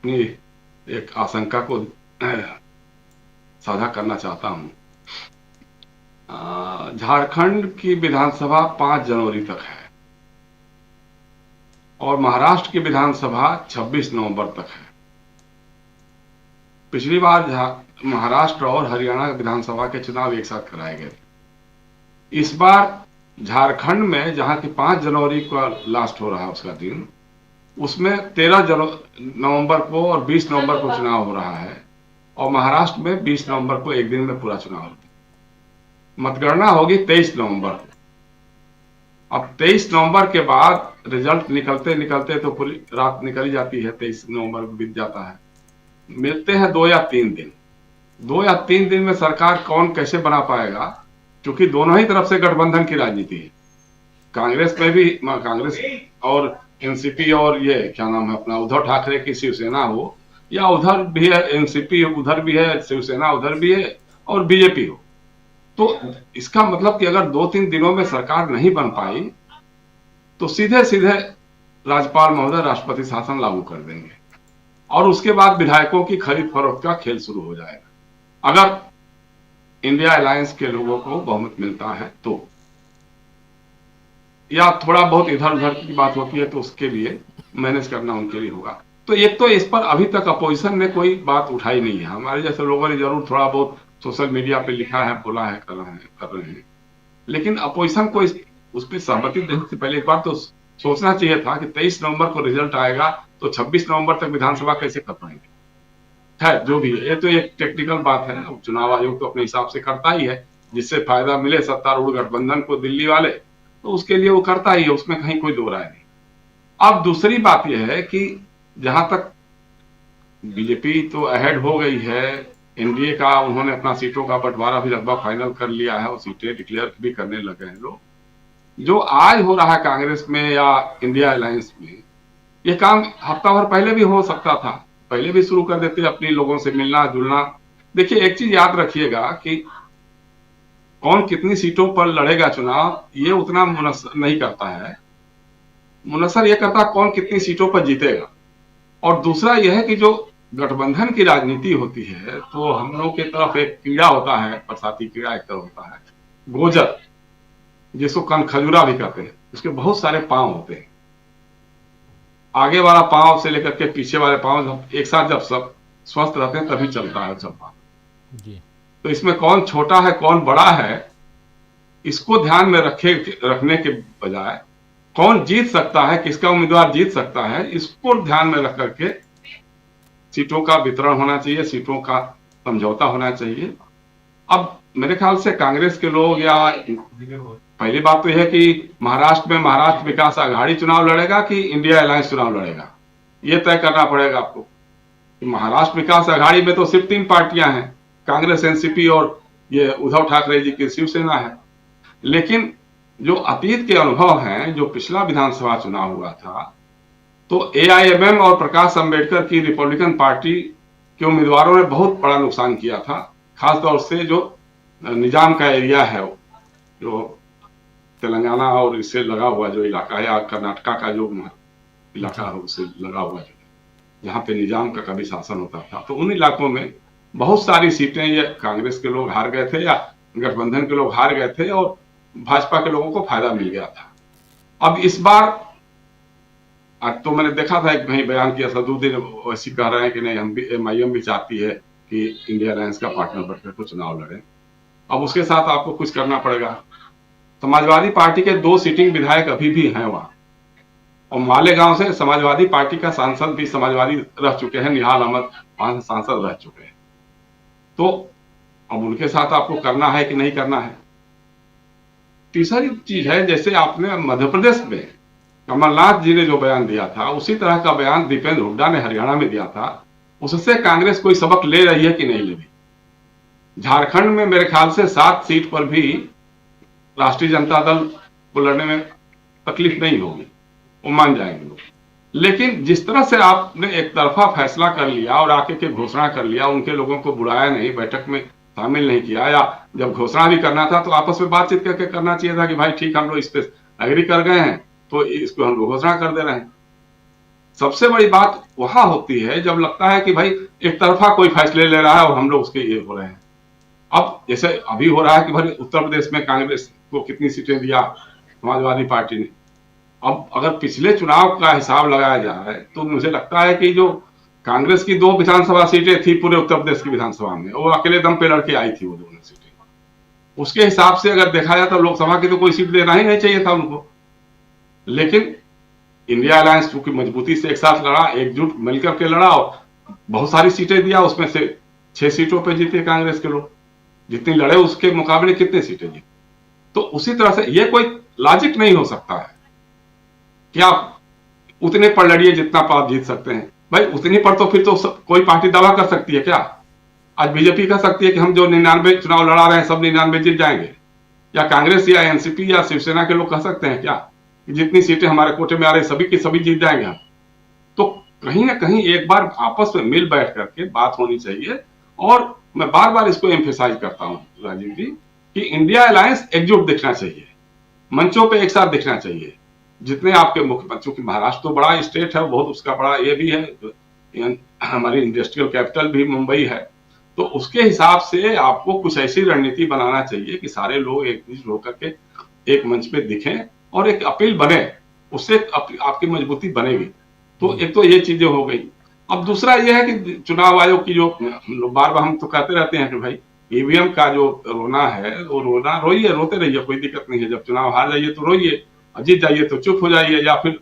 अपनी एक आशंका को साझा करना चाहता हूं। झारखंड की विधानसभा 5 जनवरी तक है और महाराष्ट्र की विधानसभा 26 नवंबर तक है। पिछली बार महाराष्ट्र और हरियाणा विधानसभा के चुनाव एक साथ कराए गए थे। इस बार झारखंड में जहां की 5 जनवरी को लास्ट हो रहा है उसका दिन, उसमें 13 नवंबर को और 20 नवंबर को चुनाव हो रहा है और महाराष्ट्र में 20 नवंबर को एक दिन में पूरा चुनाव होता है। मतगणना होगी 23 नवंबर को। अब 23 नवंबर के बाद रिजल्ट निकलते निकलते तो पूरी रात निकल जाती है, 23 नवंबर को बीत जाता है। मिलते हैं 2 या 3 दिन। 2 या 3 दिन में सरकार कौन कैसे बना पाएगा, क्योंकि दोनों ही तरफ से गठबंधन की राजनीति है। कांग्रेस में भी, कांग्रेस और एनसीपी और ये क्या नाम है अपना उद्धव ठाकरे की शिवसेना हो, या उधर भी है एनसीपी, उधर भी है शिवसेना, उधर भी है और बीजेपी हो, तो इसका मतलब कि अगर 2-3 दिनों में सरकार नहीं बन पाई तो सीधे सीधे राज्यपाल महोदय राष्ट्रपति शासन लागू कर देंगे और उसके बाद विधायकों की खरीद फरोख्त का खेल शुरू हो जाएगा। अगर इंडिया अलायंस के लोगों को बहुमत मिलता है तो, या थोड़ा बहुत इधर उधर की बात होती है तो उसके लिए मैनेज करना उनके लिए होगा। तो एक तो इस पर अभी तक अपोजिशन ने कोई बात उठाई नहीं है। हमारे जैसे लोगों ने जरूर थोड़ा बहुत सोशल मीडिया पे लिखा है, बोला है, कर रहे हैं, लेकिन अपोजिशन को उस पर सहमति देने से पहले एक बार तो सोचना चाहिए था कि 23 नवंबर को रिजल्ट आएगा तो 26 नवंबर तक विधानसभा कैसे कर पाएंगे। खैर जो भी है, ये तो एक टेक्निकल बात है। अब चुनाव आयोग तो अपने हिसाब से करता ही है, जिससे फायदा मिले सत्तारूढ़ गठबंधन को दिल्ली वाले, तो उसके लिए वो करता ही है, उसमें कहीं कोई दो राय नहीं। अब दूसरी बात यह है कि जहां तक बीजेपी तो अहेड हो गई है, एनडीए का उन्होंने अपना सीटों का बंटवारा भी लगभग फाइनल कर लिया है और सीटें डिक्लेयर भी करने लगे हैं लोग। जो आज हो रहा है कांग्रेस में या इंडिया अलायंस में, ये काम हफ्ता भर पहले भी हो सकता था, पहले भी शुरू कर देते अपने लोगों से मिलना जुलना। देखिए एक चीज याद रखिएगा कि कौन कितनी सीटों पर लड़ेगा चुनाव, ये उतना मुनस्सर नहीं करता है। मुनस्सर ये करता है कौन कितनी सीटों पर जीतेगा। और दूसरा यह है कि जो गठबंधन की राजनीति होती है तो हम लोग की तरफ एक कीड़ा होता है, बरसाती कीड़ा एक तरफ होता है, गोजर, जिसको कन खजूरा भी कहते हैं। उसके बहुत सारे पांव होते हैं, आगे वाला पांव से लेकर के पीछे वाले पांव एक साथ जब सब स्वस्थ रहते हैं तभी चलता है चलता। जी। तो इसमें कौन छोटा है कौन बड़ा है, इसको ध्यान में रखने के बजाय कौन जीत सकता है, किसका उम्मीदवार जीत सकता है, इसको ध्यान में रख करके सीटों का वितरण होना चाहिए, सीटों का समझौता होना चाहिए। अब मेरे ख्याल से कांग्रेस के लोग, या पहली बात तो यह है कि महाराष्ट्र में महाराष्ट्र विकास आघाड़ी चुनाव लड़ेगा कि इंडिया अलायंस चुनाव लड़ेगा, यह तय करना पड़ेगा आपको। कि महाराष्ट्र विकास आघाड़ी में तो सिर्फ 3 पार्टियां हैं, कांग्रेस, एनसीपी और ये उद्धव ठाकरे जी की शिवसेना है। लेकिन जो अतीत के अनुभव हैं, जो पिछला विधानसभा चुनाव हुआ था तो एआईएमएम और प्रकाश अंबेडकर की रिपब्लिकन पार्टी के उम्मीदवारों ने बहुत बड़ा नुकसान किया था। खासतौर से जो निजाम का एरिया है, जो तेलंगाना और इससे लगा हुआ जो इलाका है, या कर्नाटका का जो इलाका जी। है उससे लगा हुआ जो, जहाँ पे निजाम का कभी शासन होता था, तो उन इलाकों में बहुत सारी सीटें ये कांग्रेस के लोग हार गए थे या गठबंधन के लोग हार गए थे और भाजपा के लोगों को फायदा मिल गया था। अब इस बार, आज तो मैंने देखा था एक कहीं बयान किया, सदुद्दीन वैसी कह रहे हैं कि नहीं, हम भी एमआईएम भी चाहती है कि इंडिया अलायंस का पार्टनर बनकर को चुनाव लड़े। अब उसके साथ आपको कुछ करना पड़ेगा। समाजवादी पार्टी के 2 सिटिंग विधायक अभी भी हैं वहां, और मालेगांव से समाजवादी पार्टी का सांसद भी समाजवादी रह चुके हैं, निहाल अहमद वहां से सांसद रह चुके हैं। तो अब उनके साथ आपको करना है कि नहीं करना है। तीसरी चीज है, जैसे आपने मध्य प्रदेश में कमलनाथ जी ने जो बयान दिया था, उसी तरह का बयान दीपेंद्र हुड्डा ने हरियाणा में दिया था। उससे कांग्रेस कोई सबक ले रही है कि नहीं ले रही। झारखंड में मेरे ख्याल से 7 सीट पर भी राष्ट्रीय जनता दल को लड़ने में तकलीफ नहीं होगी, वो मान जाएंगे लोग। लेकिन जिस तरह से आपने एक तरफा फैसला कर लिया और आके के घोषणा कर लिया, उनके लोगों को बुलाया नहीं, बैठक में शामिल नहीं किया, या जब घोषणा भी करना था तो आपस में बातचीत करके करना चाहिए था कि भाई ठीक, हम लोग इस पे एग्री कर गए हैं तो इसको हम लोग घोषणा कर दे रहे हैं। सबसे बड़ी बात वहां होती है जब लगता है कि भाई एक तरफा कोई फैसले ले रहा है और हम लोग उसके ये हो रहे हैं। अब जैसे अभी हो रहा है कि भाई उत्तर प्रदेश में कांग्रेस को कितनी सीटें दिया समाजवादी पार्टी ने। अब अगर पिछले चुनाव का हिसाब लगाया जाए तो मुझे लगता है कि जो कांग्रेस की 2 विधानसभा सीटें थी पूरे उत्तर प्रदेश की विधानसभा में, वो अकेले दम पे लड़के आई थी वो दोनों सीटें। उसके हिसाब से अगर देखा जाए तो लोकसभा की तो कोई सीट देना ही नहीं चाहिए था उनको। लेकिन इंडिया अलायंस चूंकि मजबूती से एक साथ लड़ा, एकजुट मिलकर के लड़ा और बहुत सारी सीटें दिया, उसमें से 6 सीटों पे जीते कांग्रेस के लोग। जितनी लड़े उसके मुकाबले कितने सीटें जीते। तो उसी तरह से ये कोई लॉजिक नहीं हो सकता है कि आप उतने पर लड़िए जितना पर आप जीत सकते हैं। भाई उतनी पर तो फिर तो कोई पार्टी दावा कर सकती है क्या? आज बीजेपी कह सकती है कि हम जो 99 चुनाव लड़ा रहे हैं सब 99 जीत जाएंगे, या कांग्रेस या एनसीपी या शिवसेना के लोग कह सकते हैं क्या कि जितनी सीटें हमारे कोटे में आ रही सभी की सभी जीत जाएंगे हम? तो कहीं ना कहीं एक बार आपस में मिल बैठ करके बात होनी चाहिए। और मैं बार बार इसको एम्फेसाइज करता हूं राजीव जी कि इंडिया अलायंस एकजुट दिखना चाहिए, मंचों पे एक साथ दिखना चाहिए। जितने आपके मुख्यमंत्री, की महाराष्ट्र तो बड़ा स्टेट है, बहुत उसका बड़ा ये भी है, हमारी इंडस्ट्रियल कैपिटल भी मुंबई है। तो उसके हिसाब से आपको कुछ ऐसी रणनीति बनाना चाहिए कि सारे लोग एकजुट होकर के एक मंच पे दिखें और एक अपील बने, उससे आपकी मजबूती बनेगी। तो एक तो ये चीजें हो गई। अब दूसरा ये है कि चुनाव आयोग की जो बार बार हम तो कहते रहते हैं कि भाई ईवीएम का जो रोना है वो रोना रोइए, रोते रहिए, कोई दिक्कत नहीं है। जब चुनाव हार जाइए तो रोइए, जीत जाइए तो चुप हो जाइए, या फिर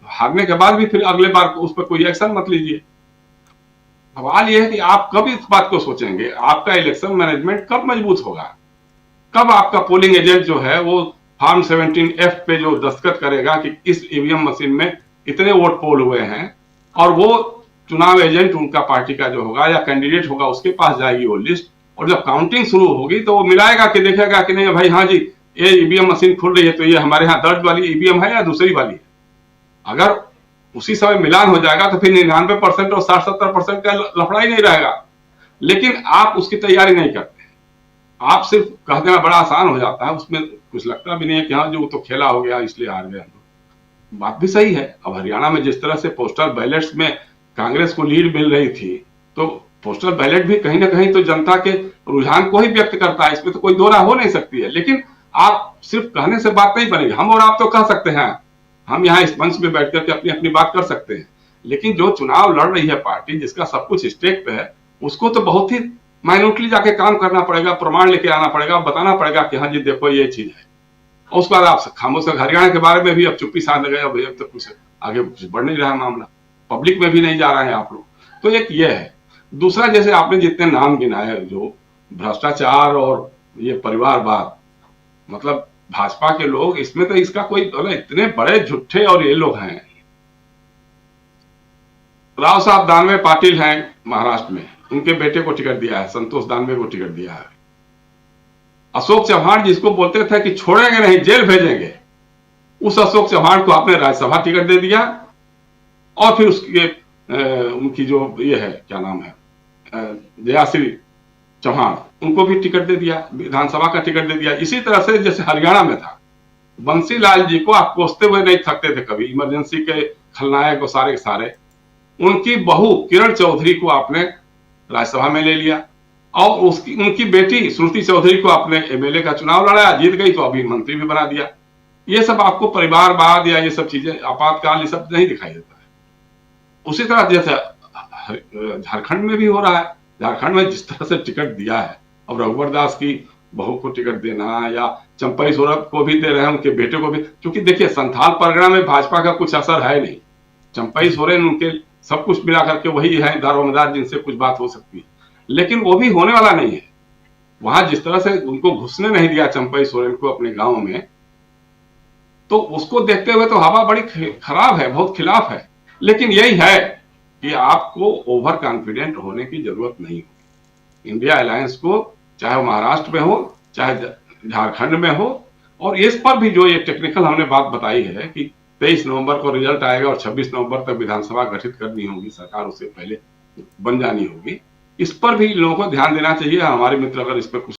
हारने के बाद भी फिर अगले बार उस पर कोई एक्शन मत लीजिए। सवाल यह है कि आप कब इस बात को सोचेंगे, आपका इलेक्शन मैनेजमेंट कब मजबूत होगा, कब आपका पोलिंग एजेंट जो है वो फॉर्म 17F पे जो दस्तखत करेगा कि इस ईवीएम मशीन में इतने वोट पोल हुए हैं, और वो चुनाव एजेंट उनका पार्टी का जो होगा या कैंडिडेट होगा उसके पास जाएगी वो लिस्ट, और जब काउंटिंग शुरू होगी तो वो मिलाएगा कि देखेगा कि नहीं भाई हाँ जी ये ईवीएम मशीन खुल रही है तो ये हमारे यहाँ दर्ज वाली ईवीएम है या दूसरी वाली है। अगर उसी समय मिलान हो जाएगा तो फिर 99% और 60-70% का लफड़ा ही नहीं रहेगा। लेकिन आप उसकी तैयारी नहीं करते, आप सिर्फ कह देना बड़ा आसान हो जाता है, उसमें कुछ लगता भी नहीं है कि हाँ जो तो खेला हो गया इसलिए हार गए। बात भी सही है। अब हरियाणा में जिस तरह से पोस्टल बैलेट्स में कांग्रेस को लीड मिल रही थी, तो पोस्टल बैलेट भी कहीं ना कहीं तो जनता के रुझान को ही व्यक्त करता है, इसमें तो कोई दो राय हो नहीं सकती है। लेकिन आप सिर्फ कहने से बात नहीं बनेगी। हम और आप तो कह सकते हैं, हम यहाँ इस मंच में बैठ करके अपनी अपनी बात कर सकते हैं, लेकिन जो चुनाव लड़ रही है पार्टी जिसका सब कुछ स्टेक पे है, उसको तो बहुत ही माइन्यूटली जाके काम करना पड़ेगा, प्रमाण लेके आना पड़ेगा, बताना पड़ेगा कि हाँ जी देखो ये चीज है। और उसके बाद आप खामोश, हरियाणा के बारे में भी अब चुप्पी साध गए, अब तो कुछ आगे कुछ बढ़ नहीं रहा मामला, पब्लिक में भी नहीं जा रहे हैं आप लोग। तो एक ये है। दूसरा, जैसे आपने जितने नाम गिनाए, जो भ्रष्टाचार और ये परिवारवाद, मतलब भाजपा के लोग इसमें तो इसका कोई इतने बड़े झूठे और ये लोग हैं। राव साहब दानवे पाटिल हैं महाराष्ट्र में, उनके बेटे को टिकट दिया है, संतोष दानवे को टिकट दिया है। अशोक चौहान जिसको बोलते थे कि छोड़ेंगे नहीं जेल भेजेंगे, उस अशोक चौहान को आपने राज्यसभा टिकट दे दिया। और फिर उसके उनकी जो ये है क्या नाम है जयाश्री चौहान, उनको भी टिकट दे दिया, विधानसभा का टिकट दे दिया। इसी तरह से जैसे हरियाणा में था, बंसीलाल जी को आप कोसते हुए नहीं थकते थे कभी, इमरजेंसी के खलनायक को सारे के सारे, उनकी बहू किरण चौधरी को आपने राज्यसभा में ले लिया, और उसकी उनकी बेटी श्रुति चौधरी को आपने एमएलए का चुनाव लड़ाया, जीत गई तो अभी मंत्री भी बना दिया। ये सब आपको परिवारवाद या ये सब चीजें, आपातकाल, ये सब नहीं दिखाई देता है। उसी तरह जैसे झारखंड में भी हो रहा है। झारखंड में जिस तरह से टिकट दिया है, अब रघुवर दास की बहू को टिकट देना, या चंपई सोरेन को भी दे रहे हैं, उनके बेटे को भी, क्योंकि देखिए संथाल परगना में भाजपा का कुछ असर है नहीं। चंपई सोरेन उनके सब कुछ मिला करके वही है दारोमदार जिनसे कुछ बात हो सकती है, लेकिन वो भी होने वाला नहीं है। वहां जिस तरह से उनको घुसने नहीं दिया चंपई सोरेन को अपने गांव में, तो उसको देखते हुए तो हवा बड़ी खराब है, बहुत खिलाफ है। लेकिन यही है कि आपको ओवर कॉन्फिडेंट होने की जरूरत नहीं हो। इंडिया अलायंस को, चाहे वो महाराष्ट्र में हो चाहे झारखंड में हो, और इस पर भी जो ये टेक्निकल हमने बात बताई है कि 23 नवंबर को रिजल्ट आएगा और 26 नवंबर तक विधानसभा गठित करनी होगी, सरकार उससे पहले बन जानी होगी, इस पर भी लोगों को ध्यान देना चाहिए। हमारे मित्र अगर इस पर कुछ